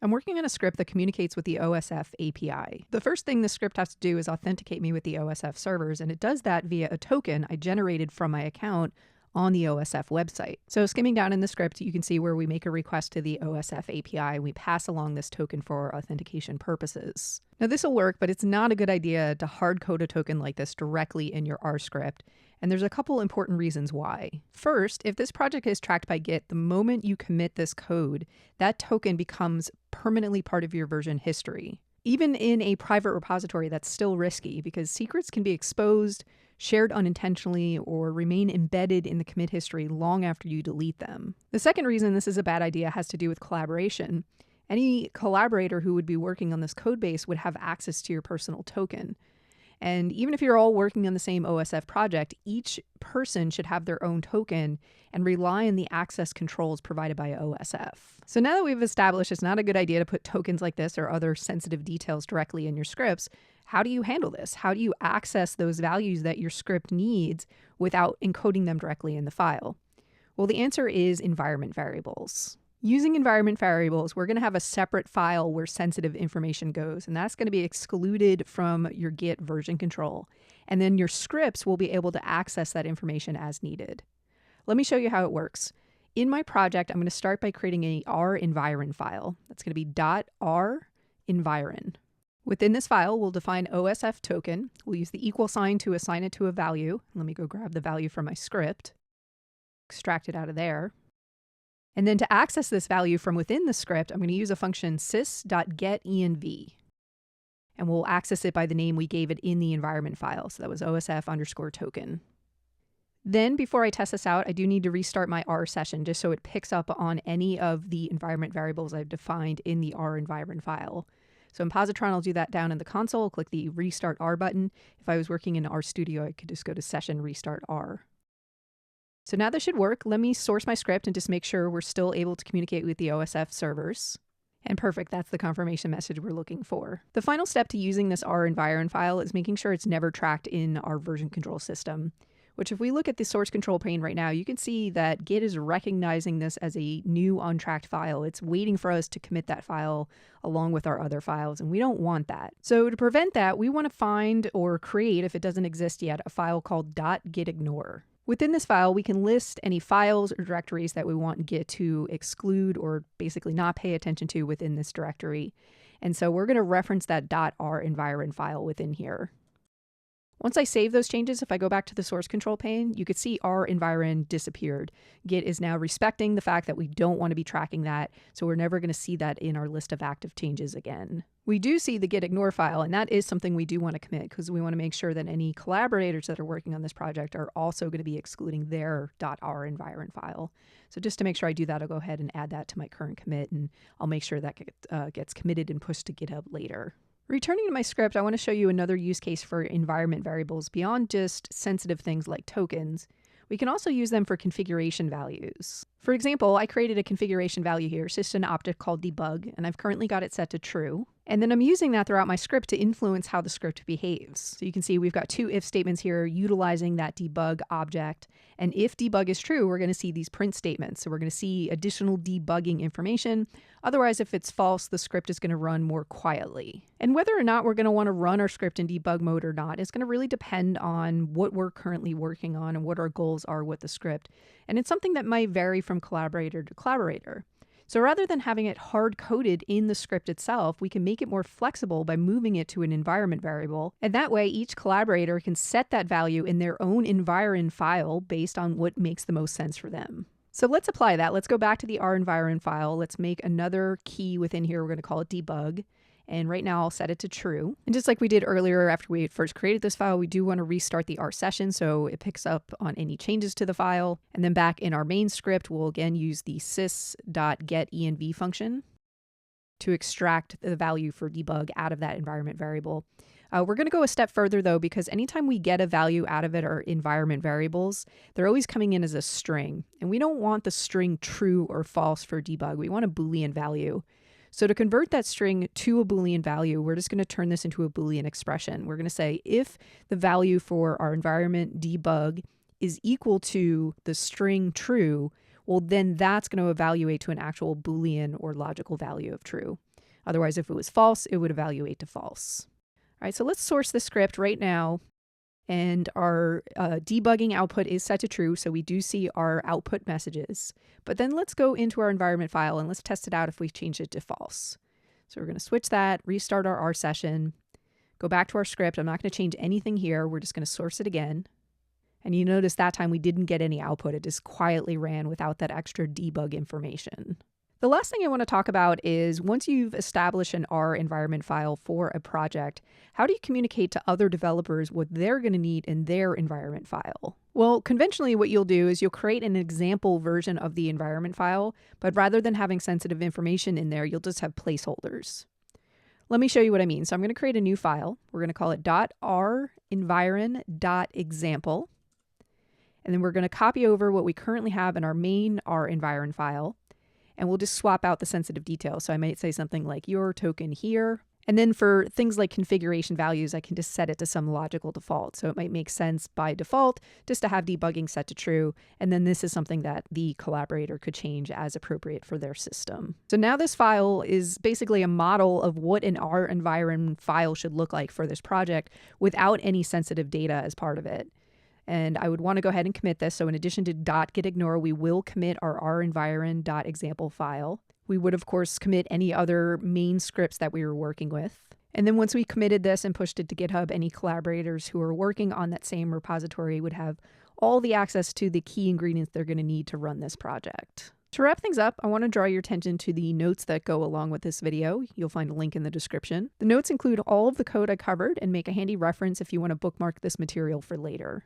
I'm working on a script that communicates with the OSF API. The first thing the script has to do is authenticate me with the OSF servers, and it does that via a token I generated from my account on the OSF website. So skimming down in the script, you can see where we make a request to the OSF API and we pass along this token for authentication purposes. Now this will work, but it's not a good idea to hard code a token like this directly in your R script. And there's a couple important reasons why. First, if this project is tracked by Git, the moment you commit this code, that token becomes permanently part of your version history. Even in a private repository, that's still risky because secrets can be exposed, shared unintentionally, or remain embedded in the commit history long after you delete them. The second reason this is a bad idea has to do with collaboration. Any collaborator who would be working on this code base would have access to your personal token. And even if you're all working on the same OSF project, each person should have their own token and rely on the access controls provided by OSF. So now that we've established it's not a good idea to put tokens like this or other sensitive details directly in your scripts, how do you handle this? How do you access those values that your script needs without encoding them directly in the file? Well, the answer is environment variables. Using environment variables, we're going to have a separate file where sensitive information goes, and that's going to be excluded from your Git version control. And then your scripts will be able to access that information as needed. Let me show you how it works. In my project, I'm going to start by creating a R-environ file. That's going to be .r-environ. Within this file, we'll define OSF token. We'll use the equal sign to assign it to a value. Let me go grab the value from my script, extract it out of there. And then to access this value from within the script, I'm going to use a function Sys.getenv. And we'll access it by the name we gave it in the environment file. So that was OSF_token. Then before I test this out, I do need to restart my R session just so it picks up on any of the environment variables I've defined in the R environment file. So in Positron, I'll do that down in the console, click the Restart R button. If I was working in RStudio, I could just go to Session Restart R. So now this should work. Let me source my script and just make sure we're still able to communicate with the OSF servers. And perfect, that's the confirmation message we're looking for. The final step to using this R environ file is making sure it's never tracked in our version control system, which if we look at the source control pane right now, you can see that Git is recognizing this as a new untracked file. It's waiting for us to commit that file along with our other files, and we don't want that. So to prevent that, we want to find or create, if it doesn't exist yet, a file called .gitignore. Within this file, we can list any files or directories that we want Git to exclude or basically not pay attention to within this directory. And so we're going to reference that .r-environ file within here. Once I save those changes, if I go back to the source control pane, you could see R-environ disappeared. Git is now respecting the fact that we don't want to be tracking that, so we're never going to see that in our list of active changes again. We do see the gitignore file, and that is something we do want to commit because we want to make sure that any collaborators that are working on this project are also going to be excluding their .r-environ file. So just to make sure I do that, I'll go ahead and add that to my current commit, and I'll make sure that gets committed and pushed to GitHub later. Returning to my script, I want to show you another use case for environment variables beyond just sensitive things like tokens. We can also use them for configuration values. For example, I created a configuration value here, it's just an object called debug, and I've currently got it set to true. And then I'm using that throughout my script to influence how the script behaves. So you can see we've got two if statements here utilizing that debug object. And if debug is true, we're going to see these print statements. So we're going to see additional debugging information. Otherwise, if it's false, the script is going to run more quietly. And whether or not we're going to want to run our script in debug mode or not is going to really depend on what we're currently working on and what our goals are with the script. And it's something that might vary from collaborator to collaborator. So rather than having it hard-coded in the script itself, we can make it more flexible by moving it to an environment variable. And that way, each collaborator can set that value in their own environ file based on what makes the most sense for them. So let's apply that. Let's go back to the R-environ file. Let's make another key within here. We're going to call it debug. And right now I'll set it to true. And just like we did earlier after we first created this file, we do want to restart the R session so it picks up on any changes to the file. And then back in our main script, we'll again use the sys.getenv function to extract the value for debug out of that environment variable. We're going to go a step further though, because anytime we get a value out of it or environment variables, they're always coming in as a string. And we don't want the string true or false for debug. We want a Boolean value. So to convert that string to a Boolean value, we're just going to turn this into a Boolean expression. We're going to say if the value for our environment debug is equal to the string true, well, then that's going to evaluate to an actual Boolean or logical value of true. Otherwise, if it was false, it would evaluate to false. All right, so let's source the script right now. And our debugging output is set to true, so we do see our output messages. But then let's go into our environment file and let's test it out if we change it to false. So we're going to switch that, restart our R session, go back to our script. I'm not going to change anything here. We're just going to source it again. And you notice that time we didn't get any output. It just quietly ran without that extra debug information. The last thing I want to talk about is once you've established an R environment file for a project, how do you communicate to other developers what they're going to need in their environment file? Well, conventionally what you'll do is you'll create an example version of the environment file, but rather than having sensitive information in there, you'll just have placeholders. Let me show you what I mean. So I'm going to create a new file. We're going to call it .renviron.example. And then we're going to copy over what we currently have in our main R environment file. And we'll just swap out the sensitive details. So I might say something like your token here. And then for things like configuration values, I can just set it to some logical default. So it might make sense by default just to have debugging set to true. And then this is something that the collaborator could change as appropriate for their system. So now this file is basically a model of what an R environment file should look like for this project without any sensitive data as part of it. And I would want to go ahead and commit this. So in addition to .gitignore, we will commit our renviron.example file. We would, of course, commit any other main scripts that we were working with. And then once we committed this and pushed it to GitHub, any collaborators who are working on that same repository would have all the access to the key ingredients they're going to need to run this project. To wrap things up, I want to draw your attention to the notes that go along with this video. You'll find a link in the description. The notes include all of the code I covered and make a handy reference if you want to bookmark this material for later.